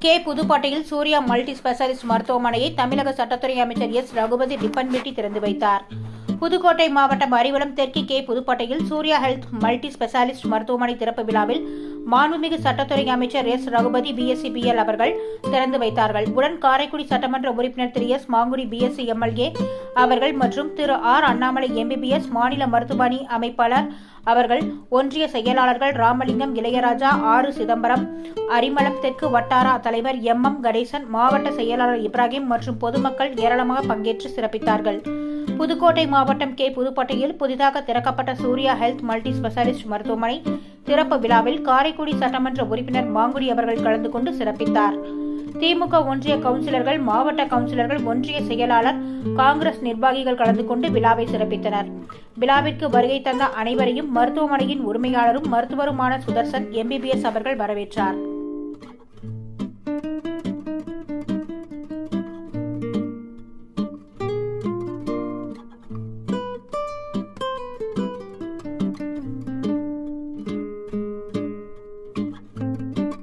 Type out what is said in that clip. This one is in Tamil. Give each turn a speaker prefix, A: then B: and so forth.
A: புதுக்கோட்டையில் சூர்யா மல்டி ஸ்பெஷாலிஸ்ட் மருத்துவமனையை தமிழக சட்டத்துறை அமைச்சர் எஸ். ரகுபதி ரிப்பன் வெட்டி திறந்து வைத்தார். புதுக்கோட்டை மாவட்டம் அரிவலம் தெற்கு புதுக்கோட்டையில் சூர்யா ஹெல்த் மல்டி ஸ்பெஷாலிஸ்ட் மருத்துவமனை திறப்பு விழாவில் மாண்புமிகு சட்டத்துறை அமைச்சர் எஸ். ரகுபதி பிஎஸ்சி பிஎல் அவர்கள் திறந்து வைத்தார்கள். உடன் காரைக்குடி சட்டமன்ற உறுப்பினர் திரு எஸ். மாங்குடி பிஎஸ்சி எம்எல்ஏ அவர்கள் மற்றும் திரு ஆர். அண்ணாமலை எம்பிபிஎஸ் மாநில மருத்துவமனை அமைப்பாளர் அவர்கள், ஒன்றிய செயலாளர்கள் ராமலிங்கம், இளையராஜா, ஆறு சிதம்பரம், அரிமளம் தெற்கு வட்டார தலைவர் எம். கணேசன், மாவட்ட செயலாளர் இப்ராஹிம் மற்றும் பொதுமக்கள் ஏராளமாக பங்கேற்று சிறப்பித்தார்கள். புதுக்கோட்டை மாவட்டம் புதுக்கோட்டையில் புதிதாக திறக்கப்பட்ட சூர்யா ஹெல்த் மல்டி ஸ்பெஷாலிஸ்ட் மருத்துவமனை திறப்பு விழாவில் காரைக்குடி சட்டமன்ற உறுப்பினர் மாங்குடி அவர்கள் கலந்து கொண்டு சிறப்பித்தார். திமுக ஒன்றிய கவுன்சிலர்கள், மாவட்ட கவுன்சிலர்கள், ஒன்றிய செயலாளர், காங்கிரஸ் நிர்வாகிகள் கலந்து கொண்டு விழாவை சிறப்பித்தனர். விழாவிற்கு வருகை தந்த அனைவரையும் மருத்துவமனையின் உரிமையாளரும் மருத்துவருமான சுதர்சன் எம்பிபிஎஸ் அவர்கள் வரவேற்றார்.